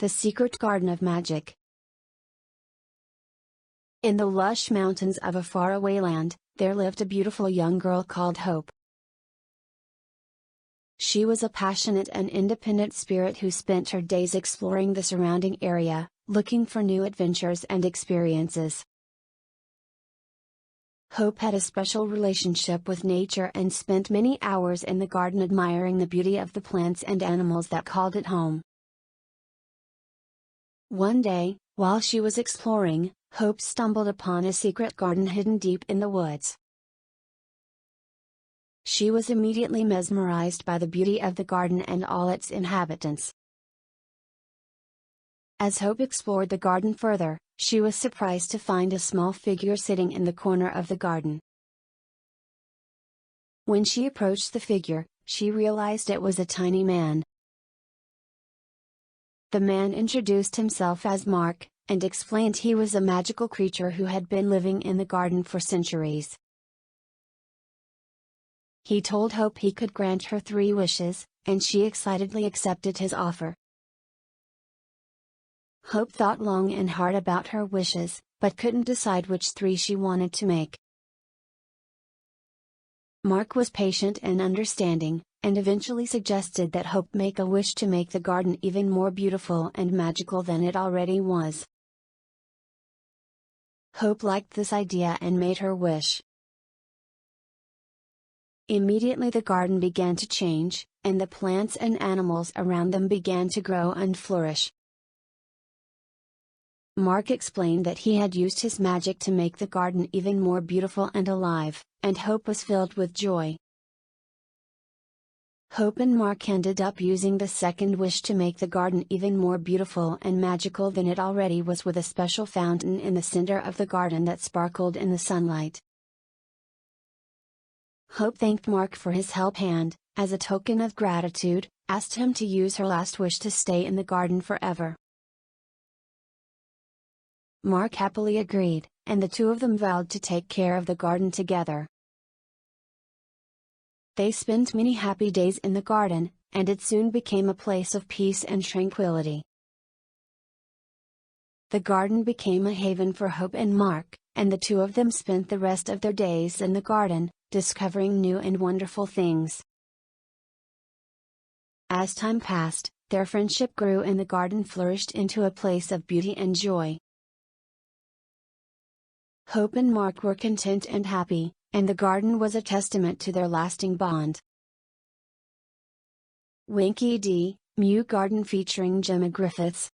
The Secret Garden of Magic. In the lush mountains of a faraway land, there lived a beautiful young girl called Hope. She was a passionate and independent spirit who spent her days exploring the surrounding area, looking for new adventures and experiences. Hope had a special relationship with nature and spent many hours in the garden admiring the beauty of the plants and animals that called it home. One day, while she was exploring, Hope stumbled upon a secret garden hidden deep in the woods. She was immediately mesmerized by the beauty of the garden and all its inhabitants. As Hope explored the garden further, she was surprised to find a small figure sitting in the corner of the garden. When she approached the figure, she realized it was a tiny man. The man introduced himself as Mark, and explained he was a magical creature who had been living in the garden for centuries. He told Hope he could grant her 3 wishes, and she excitedly accepted his offer. Hope thought long and hard about her wishes, but couldn't decide which 3 she wanted to make. Mark was patient and understanding, and eventually suggested that Hope make a wish to make the garden even more beautiful and magical than it already was. Hope liked this idea and made her wish. Immediately the garden began to change, and the plants and animals around them began to grow and flourish. Mark explained that he had used his magic to make the garden even more beautiful and alive, and Hope was filled with joy. Hope and Mark ended up using the second wish to make the garden even more beautiful and magical than it already was, with a special fountain in the center of the garden that sparkled in the sunlight. Hope thanked Mark for his help and, as a token of gratitude, asked him to use her last wish to stay in the garden forever. Mark happily agreed, and the 2 of them vowed to take care of the garden together. They spent many happy days in the garden, and it soon became a place of peace and tranquility. The garden became a haven for Hope and Mark, and the 2 of them spent the rest of their days in the garden, discovering new and wonderful things. As time passed, their friendship grew and the garden flourished into a place of beauty and joy. Hope and Mark were content and happy, and the garden was a testament to their lasting bond. Winky D, MuGarden featuring Gemma Griffiths.